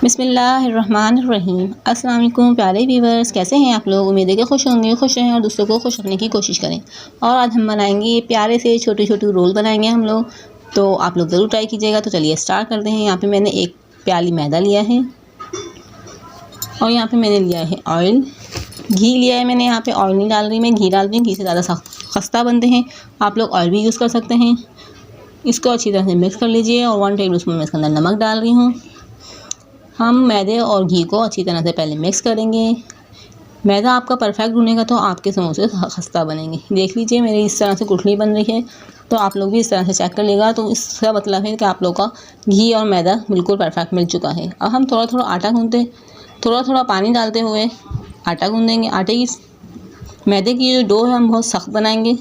बिस्मिल्लाहिर्रहमानिर्रहीम। अस्सलाम वालेकुम प्यारे व्यूवर्स, कैसे हैं आप लोग। उम्मीद है कि खुश होंगे, खुश रहें और दूसरों को खुश रखने की कोशिश करें। और आज हम बनाएंगे प्यारे से छोटे छोटे रोल बनाएंगे हम लोग, तो आप लोग ज़रूर ट्राई कीजिएगा। तो चलिए स्टार्ट करते हैं। यहाँ पे मैंने एक प्याली मैदा लिया है और यहाँ पे मैंने लिया है ऑयल, घी लिया है मैंने। यहाँ पे ऑयल नहीं डाल रही मैं, घी डाल रही हूँ। घी से ज़्यादा खस्ता बनते हैं, आप लोग ऑयल भी यूज़ कर सकते हैं। इसको अच्छी तरह से मिक्स कर लीजिए और 1 टेबल स्पून मैं इसके अंदर नमक डाल रही हूँ। हम मैदे और घी को अच्छी तरह से पहले मिक्स करेंगे। मैदा आपका परफेक्ट भुनेगा तो आपके समोसे खस्ता बनेंगे। देख लीजिए मेरी इस तरह से गुठली बन रही है, तो आप लोग भी इस तरह से चेक कर लेगा। तो इसका मतलब है कि आप लोग का घी और मैदा बिल्कुल परफेक्ट मिल चुका है। अब हम थोड़ा थोड़ा आटा गूँधते, थोड़ा थोड़ा पानी डालते हुए आटा गूँधेंगे। आटे की मैदे की जो डो है हम बहुत सख्त बनाएंगे,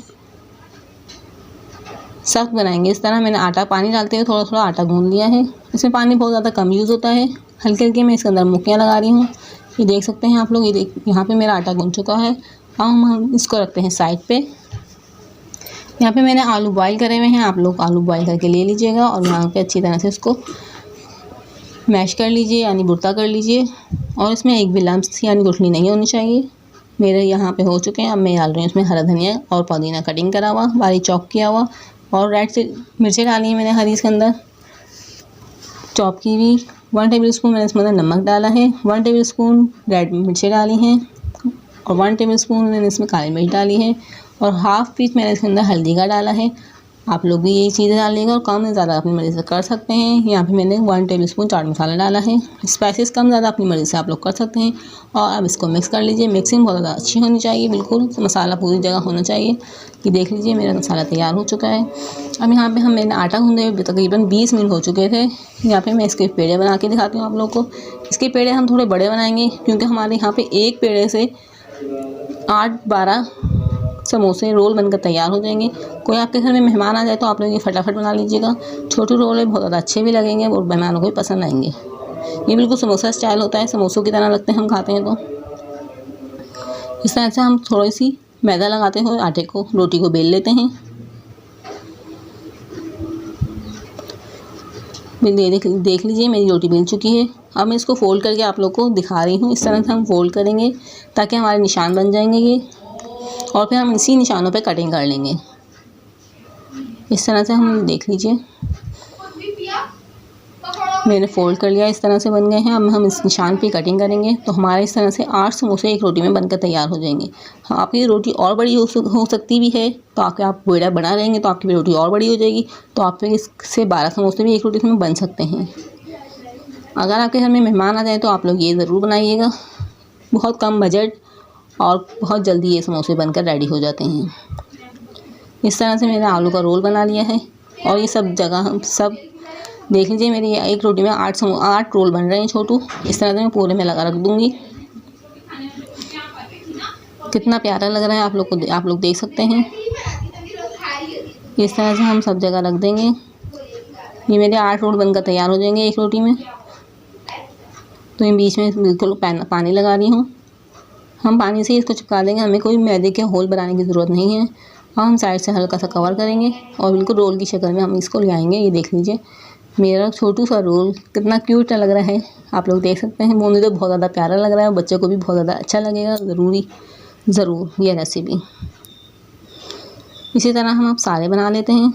सख्त बनाएंगे। इस तरह मैंने आटा पानी डालते हुए थोड़ा थोड़ा आटा गूँध लिया है। इसमें पानी बहुत ज़्यादा कम यूज़ होता है। हल्के हल्के मैं इसके अंदर मुक्कियाँ लगा रही हूँ। ये देख सकते हैं आप लोग, ये यहाँ पे मेरा आटा गूँध चुका है। अब हम इसको रखते हैं साइड पे। यहाँ पे मैंने आलू बॉईल करे हुए हैं, आप लोग आलू बॉईल करके ले लीजिएगा और यहाँ पे अच्छी तरह से इसको मैश कर लीजिए, यानी बुर्ता कर लीजिए। और इसमें एक भी लम्स यानी गुठली नहीं होनी चाहिए। मेरे यहाँ पे हो चुके हैं। अब मैं डाल रही हूँ इसमें हरा धनिया और पुदीना कटिंग करा हुआ, बारीक चॉप किया हुआ, और रेड से मिर्चें डाली हैं मैंने हरी इसके अंदर चॉप की हुई। 1 टेबल स्पून मैंने इसमें नमक डाला है, 1 टेबल स्पून रेड मिर्चें डाली हैं और 1 टेबल स्पून मैंने इसमें काली मिर्च डाली है और हाफ़ पीस मैंने इसके अंदर हल्दी का डाला है। आप लोग भी यही चीज़ें डालिएगा और कम या ज़्यादा अपनी मर्ज़ी से कर सकते हैं। यहाँ पे मैंने 1 टेबल स्पून चाट मसाला डाला है। स्पाइसेस कम ज़्यादा अपनी मर्ज़ी से आप लोग कर सकते हैं। और अब इसको मिक्स कर लीजिए। मिक्सिंग बहुत ज़्यादा अच्छी होनी चाहिए, बिल्कुल मसाला पूरी जगह होना चाहिए। ये देख लीजिए मेरा मसाला तैयार हो चुका है। अब यहाँ पे मैंने आटा गूँधे हुए तकरीबन 20 मिनट हो चुके थे। यहाँ पे मैं इसके पेड़े बना के दिखाती हूँ आप लोग को। इसके पेड़े हम थोड़े बड़े बनाएंगे क्योंकि हमारे यहाँ पे एक पेड़े से 8-12 समोसे रोल बनकर तैयार हो जाएंगे। कोई आपके घर में मेहमान आ जाए तो आप लोग ये फटाफट बना लीजिएगा। छोटे रोल है, बहुत ज़्यादा अच्छे भी लगेंगे और मेहमानों को भी पसंद आएंगे। ये बिल्कुल समोसा स्टाइल होता है, समोसों की तरह लगते हैं हम खाते हैं। तो इस तरह से हम थोड़ी सी मैदा लगाते हुए आटे को, रोटी को बेल लेते हैं। देख लीजिए मेरी रोटी बेल चुकी है। अब मैं इसको फोल्ड करके आप लोग को दिखा रही हूँ। इस तरह से हम फोल्ड करेंगे ताकि हमारे निशान बन जाएंगे ये, और फिर हम इसी निशानों पे कटिंग कर लेंगे। इस तरह से हम देख लीजिए मैंने फोल्ड कर लिया, इस तरह से बन गए हैं। अब हम इस निशान पे कटिंग करेंगे तो हमारे इस तरह से 8 समोसे एक रोटी में बनकर तैयार हो जाएंगे। हाँ, आपकी रोटी और बड़ी हो सकती भी है, तो आप पेड़ा बना रहेंगे तो आपकी रोटी और बड़ी हो जाएगी। तो आप इससे 12 समोसे भी एक रोटी में बन सकते हैं। अगर आपके घर में मेहमान आ जाए तो आप लोग ये ज़रूर बनाइएगा। बहुत कम बजट और बहुत जल्दी ये समोसे बनकर रेडी हो जाते हैं। इस तरह से मैंने आलू का रोल बना लिया है और ये सब जगह हम सब देख लीजिए मेरी एक रोटी में 8 रोल बन रहे हैं छोटू। इस तरह से मैं पूरे में लगा रख दूँगी। कितना प्यारा लग रहा है आप लोग देख सकते हैं। इस तरह से हम सब जगह रख देंगे। ये मेरे 8 रोल बनकर तैयार हो जाएंगे एक रोटी में। तो इन बीच में बिल्कुल पानी लगा रही हूँ। हम पानी से इसको चिपका देंगे, हमें कोई मैदे के होल बनाने की ज़रूरत नहीं है। अब हम साइड से हल्का सा कवर करेंगे और बिल्कुल रोल की शक्ल में हम इसको ले आएंगे। ये देख लीजिए मेरा छोटू सा रोल कितना क्यूट लग रहा है, आप लोग देख सकते हैं। मुझे तो बहुत ज़्यादा प्यारा लग रहा है, बच्चे को भी बहुत ज़्यादा अच्छा लगेगा। ज़रूर ये रेसिपी इसी तरह हम अब सारे बना लेते हैं।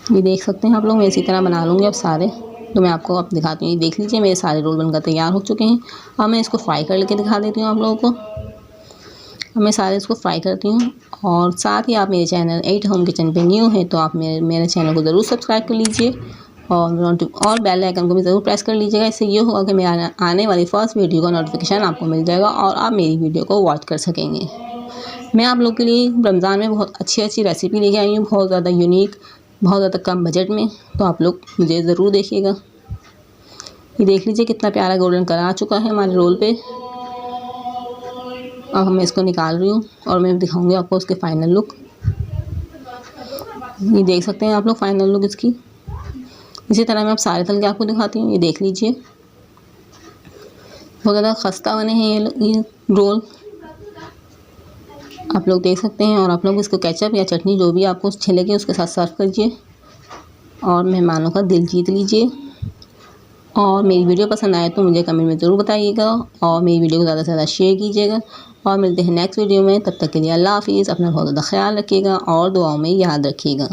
ये देख सकते हैं आप लोग, मैं इसी तरह बना लूँगी अब सारे। तो मैं आपको अब दिखाती हूँ। ये देख लीजिए मेरे सारे रोल बनकर तैयार हो चुके हैं। अब मैं इसको फ्राई कर लेके दिखा देती हूँ आप लोगों को। अब मैं सारे इसको फ्राई करती हूँ। और साथ ही आप मेरे चैनल 8 होम किचन पे न्यू हैं तो आप मेरे चैनल को ज़रूर सब्सक्राइब कर लीजिए और बेल आइकन को भी ज़रूर प्रेस कर लीजिएगा। इससे ये होगा कि मेरे आने वाली फर्स्ट वीडियो का नोटिफिकेशन आपको मिल जाएगा और आप मेरी वीडियो को वॉच कर सकेंगे। मैं आप लोग के लिए रमज़ान में बहुत अच्छी रेसिपी लेके आई हूँ, बहुत ज़्यादा यूनिक, बहुत ज़्यादा कम बजट में। तो आप लोग मुझे ज़रूर देखिएगा। ये देख लीजिए कितना प्यारा गोल्डन कलर आ चुका है हमारे रोल पे। अब मैं इसको निकाल रही हूँ और मैं दिखाऊंगी आपको उसके फाइनल लुक। ये देख सकते हैं आप लोग फाइनल लुक इसकी। इसी तरह मैं अब सारे तल के आपको दिखाती हूँ। ये देख लीजिए बहुत ज़्यादा खस्ता बने हैं ये रोल, आप लोग देख सकते हैं। और आप लोग इसको केचप या चटनी जो भी आपको अच्छे लगे उसके साथ सर्व कीजिए और मेहमानों का दिल जीत लीजिए। और मेरी वीडियो पसंद आए तो मुझे कमेंट में ज़रूर बताइएगा और मेरी वीडियो को ज़्यादा से ज़्यादा शेयर कीजिएगा। और मिलते हैं नेक्स्ट वीडियो में, तब तक के लिए अल्लाह हाफ़िज़। अपना बहुत ज़्यादा ख्याल रखिएगा और दुआओं में याद रखिएगा।